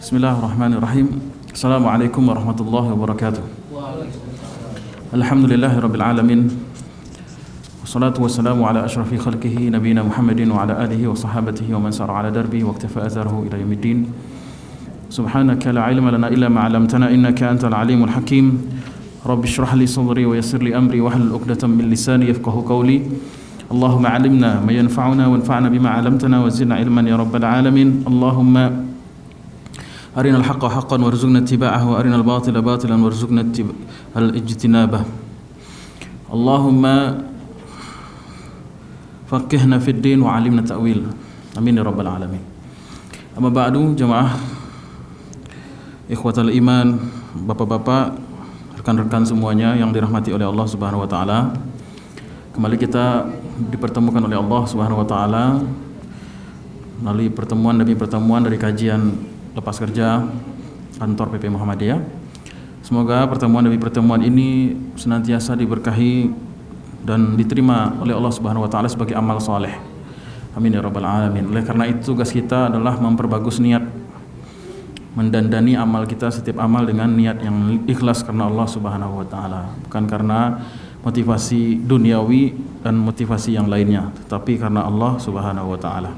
Bismillahirrahmanirrahim. Assalamualaikum warahmatullahi wabarakatuh. Alhamdulillahirabbil alamin. Wassalatu wassalamu ala asyrafil khalqihi nabiyina Muhammadin wa ala alihi wa sahabatihi wa man sara ala darbi wa iktafa atharahu ila yaumiddin. Subhanaka la ilma lana illa ma 'allamtana innaka antal alimul hakim. Rabbi shrah li sadri wa yassir li amri wahlul 'uqdatam min lisani yafqahu qawli. Allahumma 'allimna ma yanfa'una wanfa'na bima 'allamtana wa zidna ilman ya rabbal alamin. Allahumma arinal haqqa haqqan warzuqna ittiba'ahu wa arinal batila batilan warzuqna al-ijtinabah. Allahumma faqihna fid din wa 'allimna ta'wil. Amin ya rabbal alamin. Amma ba'du, jamaah ikhwatal iman, bapak-bapak, rekan-rekan semuanya yang dirahmati oleh Allah Subhanahu wa taala. Kembali kita dipertemukan oleh Allah Subhanahu wa taala melalui pertemuan demi pertemuan dari kajian lepas kerja kantor PP Muhammadiyah. Semoga pertemuan demi pertemuan ini senantiasa diberkahi dan diterima oleh Allah Subhanahu wa taala sebagai amal saleh. Amin ya rabbal alamin. Oleh karena itu tugas kita adalah memperbagus niat, mendandani amal kita, setiap amal dengan niat yang ikhlas karena Allah Subhanahu wa taala, bukan karena motivasi duniawi dan motivasi yang lainnya, tetapi karena Allah Subhanahu wa taala.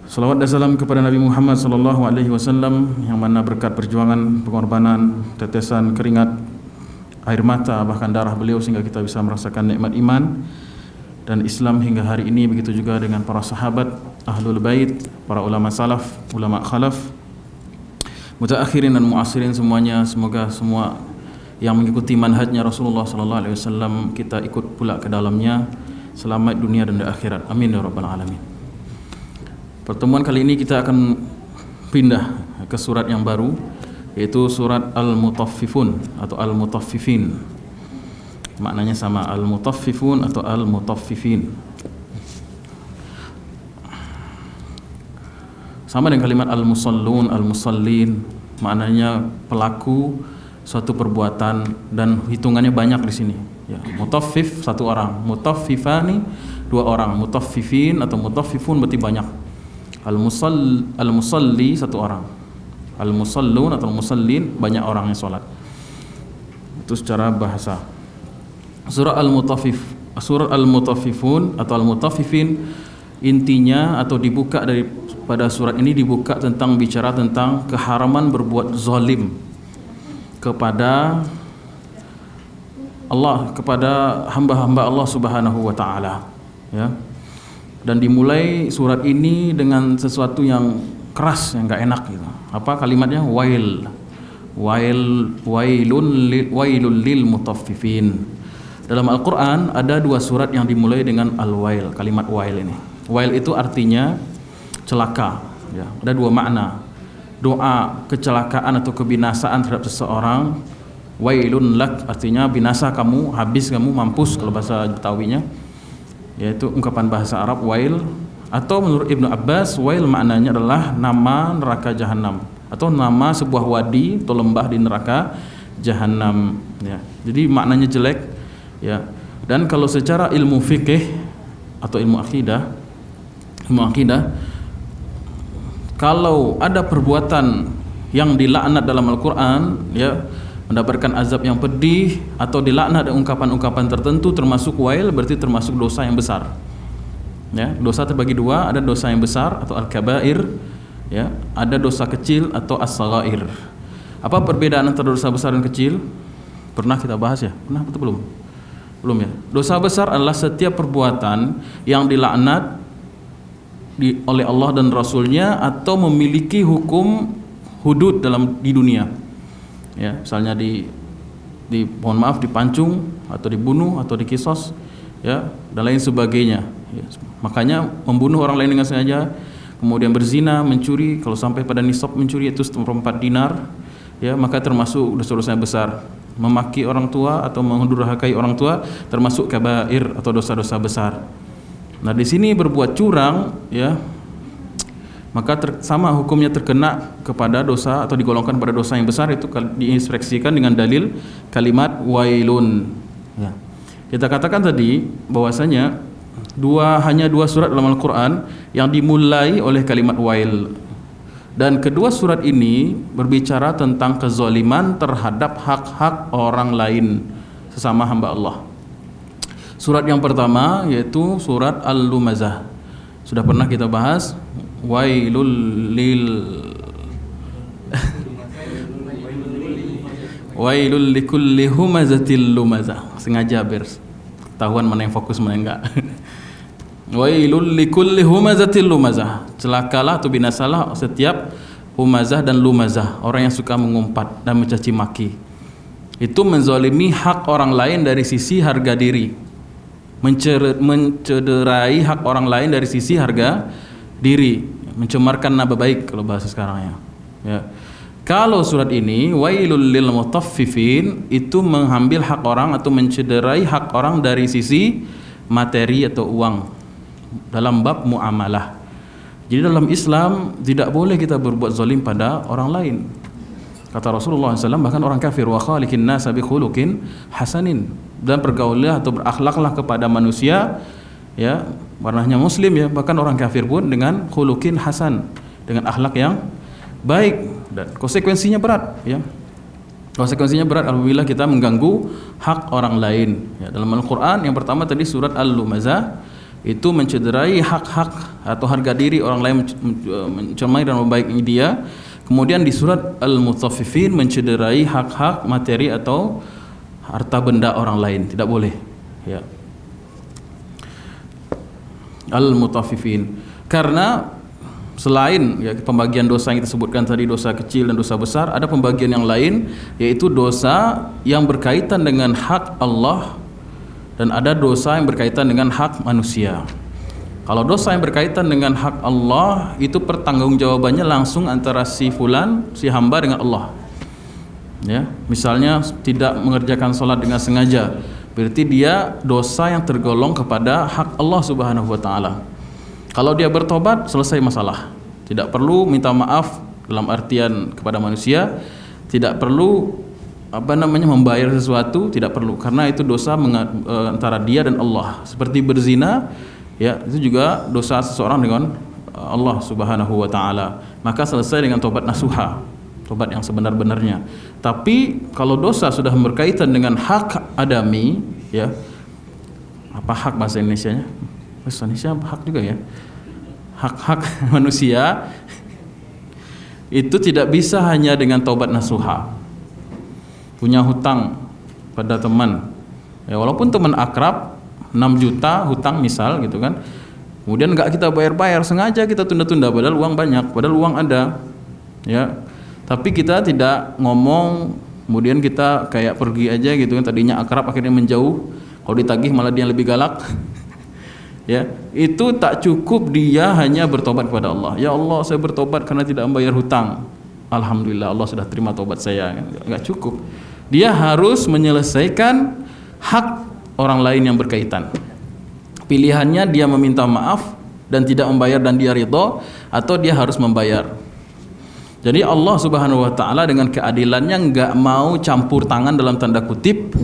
Salawat dan salam kepada Nabi Muhammad sallallahu alaihi wasallam yang mana berkat perjuangan, pengorbanan, tetesan keringat, air mata, bahkan darah beliau sehingga kita bisa merasakan nikmat iman dan Islam hingga hari ini. Begitu juga dengan para sahabat, ahlul bait, para ulama salaf, ulama khalaf, mutaakhirin dan muasirin semuanya. Semoga semua yang mengikuti manhajnya Rasulullah sallallahu alaihi wasallam kita ikut pula ke dalamnya, selamat dunia dan di akhirat. Amin ya rabbal alamin. Pertemuan kali ini kita akan pindah ke surat yang baru, yaitu surat Al-Mutaffifun atau Al-Mutaffifin. Maknanya sama, Al-Mutaffifun atau Al-Mutaffifin. Sama dengan kalimat Al-Musallun, Al-Musallin, maknanya pelaku suatu perbuatan dan hitungannya banyak di sini. Ya, mutaffif satu orang, mutaffifani dua orang, mutaffifin atau mutaffifun berarti banyak. Al-musalli satu orang, al-musallun atau musallin banyak orang yang sholat. Itu secara bahasa. Surah Surah Al-Mutaffifun atau Al-Mutaffifin intinya atau dibuka pada surat ini dibuka tentang bicara tentang keharaman berbuat zalim kepada Allah, kepada hamba-hamba Allah Subhanahu wa taala, ya. Dan dimulai surat ini dengan sesuatu yang keras, yang enggak enak gitu. Apa kalimatnya? Wailul lil mutaffifin. Dalam Al-Qur'an ada dua surat yang dimulai dengan al-wail, kalimat wail ini. Wail itu artinya celaka, ya. Ada dua makna. Doa kecelakaan atau kebinasaan terhadap seseorang. Wailun lak artinya binasa kamu, habis kamu, mampus kalau bahasa Betawinya, yaitu ungkapan bahasa Arab wail. Atau menurut Ibnu Abbas, wail maknanya adalah nama neraka jahanam atau nama sebuah wadi atau lembah di neraka jahanam, ya. Jadi maknanya jelek, ya. Dan kalau secara ilmu fikih atau ilmu akidah, kalau ada perbuatan yang dilaknat dalam Al-Qur'an, ya, mendapatkan azab yang pedih atau dilaknat dengan ungkapan-ungkapan tertentu termasuk wail, berarti termasuk dosa yang besar. Ya, dosa terbagi dua, ada dosa yang besar atau al-kabair, ya, ada dosa kecil atau as-saghair. Apa perbedaan antara dosa besar dan kecil? Pernah kita bahas ya? Pernah atau belum? Belum ya. Dosa besar adalah setiap perbuatan yang dilaknat oleh Allah dan Rasulnya atau memiliki hukum hudud di dunia. Ya, misalnya mohon maaf dipancung atau dibunuh atau dikisos, ya, dan lain sebagainya, ya. Makanya membunuh orang lain dengan sengaja, kemudian berzina, mencuri, kalau sampai pada nisab mencuri itu 4 dinar, ya, maka termasuk dosa-dosa besar. Memaki orang tua atau mendurhakai orang tua termasuk kabair atau dosa-dosa besar. Nah, di sini berbuat curang, ya, maka sama hukumnya terkena kepada dosa atau digolongkan pada dosa yang besar, itu diinstruksikan dengan dalil kalimat wailun, ya. Kita katakan tadi bahwasanya hanya dua surat dalam Al-Qur'an yang dimulai oleh kalimat wail. Dan kedua surat ini berbicara tentang kezaliman terhadap hak-hak orang lain sesama hamba Allah. Surat yang pertama yaitu surat Al-Lumazah. Sudah pernah kita bahas. Wailul likulli humazatil lumazah. Sengaja biar ketahuan mana yang fokus mana yang enggak. Wailul likulli humazatil lumazah. Celakalah atau binasalah setiap humazah dan lumazah, orang yang suka mengumpat dan mencaci maki. Itu menzalimi hak orang lain dari sisi harga diri, mencederai hak orang lain dari sisi harga diri, mencemarkan nama baik kalau bahasa sekarang ya. Kalau surat ini wailul lil mutaffifin itu mengambil hak orang atau mencederai hak orang dari sisi materi atau uang dalam bab muamalah. Jadi dalam Islam tidak boleh kita berbuat zalim pada orang lain. Kata Rasulullah SAW, bahkan orang kafir, wa khaliqin nasa bi khuluqin hasanin, dan pergaulilah atau berakhlaklah kepada manusia ya, warnanya muslim ya, bahkan orang kafir pun dengan khuluqin hasan, dengan akhlak yang baik, dan konsekuensinya berat ya. Konsekuensinya berat apabila kita mengganggu hak orang lain ya. Dalam Al-Qur'an yang pertama tadi surat Al-Lumazah itu mencederai hak-hak atau harga diri orang lain, mencemari dan membaiki dia. Kemudian di surat Al-Mutaffifin mencederai hak-hak materi atau harta benda orang lain, tidak boleh ya. Al-Mutaffifin, karena selain ya pembagian dosa yang kita sebutkan tadi, dosa kecil dan dosa besar, ada pembagian yang lain yaitu dosa yang berkaitan dengan hak Allah dan ada dosa yang berkaitan dengan hak manusia. Kalau dosa yang berkaitan dengan hak Allah itu pertanggungjawabannya langsung antara si fulan, si hamba dengan Allah. Ya, misalnya tidak mengerjakan sholat dengan sengaja, berarti dia dosa yang tergolong kepada hak Allah Subhanahu wa taala. Kalau dia bertobat, selesai masalah. Tidak perlu minta maaf dalam artian kepada manusia, tidak perlu membayar sesuatu, tidak perlu, karena itu dosa antara dia dan Allah. Seperti berzina ya, itu juga dosa seseorang dengan Allah Subhanahu wa taala. Maka selesai dengan tobat nasuha, tobat yang sebenar-benarnya. Tapi kalau dosa sudah berkaitan dengan hak adami ya, apa hak bahasa Indonesianya? Bahasa Indonesia hak juga ya. Hak-hak manusia itu tidak bisa hanya dengan tobat nasuha. Punya hutang pada teman ya, walaupun teman akrab, 6 juta hutang misal gitu kan, kemudian enggak kita bayar-bayar, sengaja kita tunda-tunda padahal uang banyak, padahal uang ada ya, tapi kita tidak ngomong, kemudian kita kayak pergi aja gitu kan, tadinya akrab akhirnya menjauh, kalau ditagih malah dia lebih galak ya, itu tak cukup dia hanya bertobat kepada Allah. Ya Allah, saya bertobat karena tidak membayar hutang, alhamdulillah Allah sudah terima tobat saya. Enggak cukup, dia harus menyelesaikan hak orang lain yang berkaitan. Pilihannya dia meminta maaf dan tidak membayar dan dia ridho, atau dia harus membayar. Jadi Allah Subhanahu wa taala dengan keadilannya enggak mau campur tangan dalam tanda kutip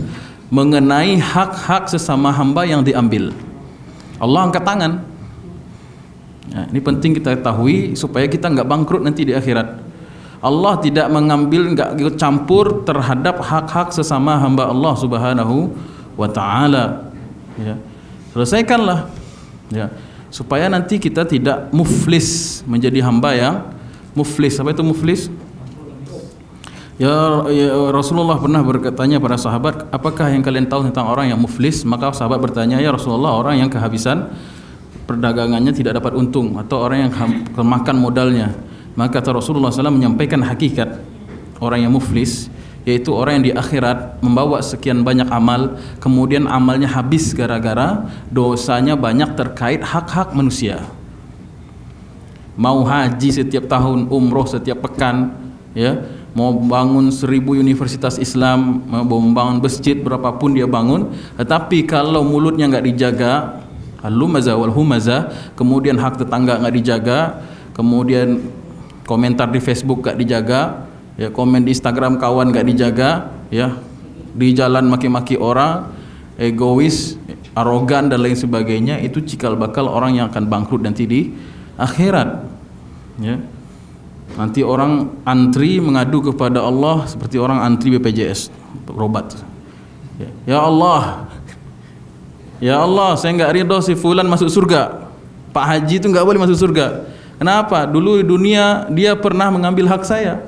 mengenai hak-hak sesama hamba yang diambil. Allah angkat tangan. Nah, ini penting kita ketahui supaya kita enggak bangkrut nanti di akhirat. Allah tidak mengambil, enggak ikut campur terhadap hak-hak sesama hamba Allah Subhanahu wa taala. Ya. Selesaikanlah ya, supaya nanti kita tidak muflis, menjadi hamba yang muflis. Apa itu muflis? Ya Rasulullah pernah bertanya pada sahabat, apakah yang kalian tahu tentang orang yang muflis? Maka sahabat bertanya, ya Rasulullah, orang yang kehabisan perdagangannya, tidak dapat untung, atau orang yang kemakan modalnya. Maka kata Rasulullah SAW menyampaikan hakikat orang yang muflis, yaitu orang yang di akhirat membawa sekian banyak amal, kemudian amalnya habis gara-gara dosanya banyak terkait hak-hak manusia. Mau haji setiap tahun, umroh setiap pekan ya, mau bangun 1000 universitas Islam, mau membangun masjid berapapun dia bangun, tetapi kalau mulutnya enggak dijaga, al-lumazah wal humazah, kemudian hak tetangga enggak dijaga, kemudian komentar di Facebook enggak dijaga ya, komen di Instagram kawan enggak dijaga ya, di jalan maki-maki orang, egois, arogan dan lain sebagainya, itu cikal bakal orang yang akan bangkrut nanti di akhirat ya. Nanti orang antri mengadu kepada Allah seperti orang antri BPJS berobat. Ya Allah, ya Allah, saya nggak ridho si fulan masuk surga. Pak Haji itu nggak boleh masuk surga. Kenapa? Dulu di dunia dia pernah mengambil hak saya.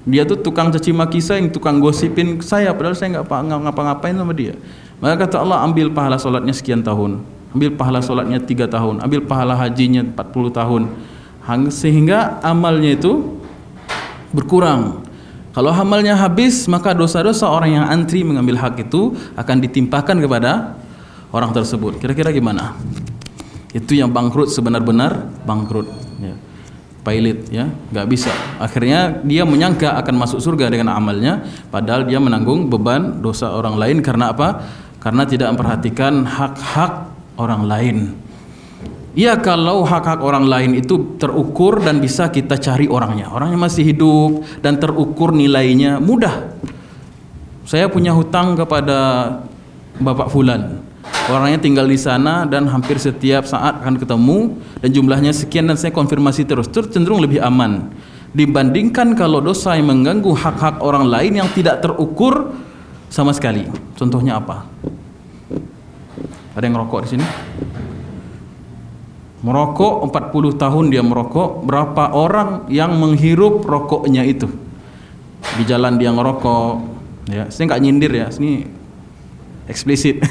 Dia tuh tukang caci maki saya, tukang gosipin saya, padahal saya nggak ngapa-ngapain sama dia. Maka kata Allah, ambil pahala solatnya sekian tahun, ambil pahala solatnya 3 tahun, ambil pahala hajinya 40 tahun, sehingga amalnya itu berkurang. Kalau amalnya habis, maka dosa-dosa orang yang antri mengambil hak itu akan ditimpakan kepada orang tersebut. Kira-kira gimana? Itu yang bangkrut, sebenar-benar bangkrut, ya. Pailit, ya, nggak bisa. Akhirnya dia menyangka akan masuk surga dengan amalnya, padahal dia menanggung beban dosa orang lain. Karena apa? Karena tidak memperhatikan hak-hak orang lain. Ya, kalau hak-hak orang lain itu terukur dan bisa kita cari orangnya masih hidup dan terukur nilainya, mudah. Saya punya hutang kepada Bapak Fulan, orangnya tinggal di sana dan hampir setiap saat akan ketemu dan jumlahnya sekian, dan saya konfirmasi terus cenderung lebih aman dibandingkan kalau dosa yang mengganggu hak-hak orang lain yang tidak terukur sama sekali. Contohnya apa? Ada yang ngerokok di sini? Merokok 40 tahun dia merokok, berapa orang yang menghirup rokoknya itu? Di jalan dia ngerokok, ya. Saya nggak nyindir ya, sini eksplisit.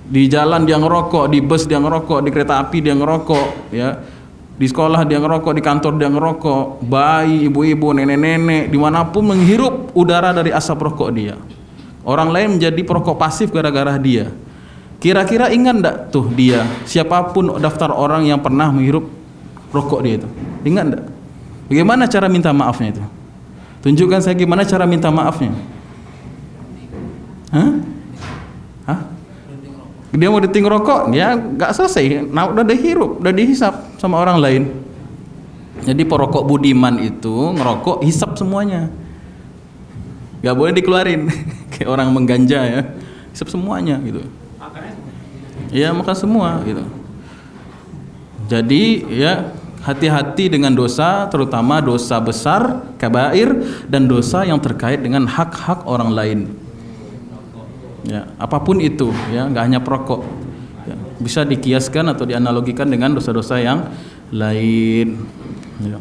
Di jalan dia ngerokok, di bus dia ngerokok, di kereta api dia ngerokok, ya. Di sekolah dia ngerokok, di kantor dia ngerokok, bayi, ibu-ibu, nenek-nenek, dimanapun menghirup udara dari asap rokok dia. Orang lain menjadi perokok pasif gara-gara dia. Kira-kira ingat enggak tuh dia, siapapun daftar orang yang pernah menghirup rokok dia itu? Ingat enggak? Bagaimana cara minta maafnya itu? Tunjukkan saya gimana cara minta maafnya. Hah? Dia mau diting rokok, ya nggak selesai. Nah, udah dihirup, udah dihisap sama orang lain. Jadi perokok budiman itu ngerokok hisap semuanya, nggak boleh dikeluarin. Kayak orang mengganja ya, hisap semuanya gitu. Ya makan semua gitu. Jadi ya hati-hati dengan dosa, terutama dosa besar, kabair, dan dosa yang terkait dengan hak-hak orang lain. Ya, apapun itu, ya, nggak hanya perokok, ya, bisa dikiaskan atau dianalogikan dengan dosa-dosa yang lain. Ya.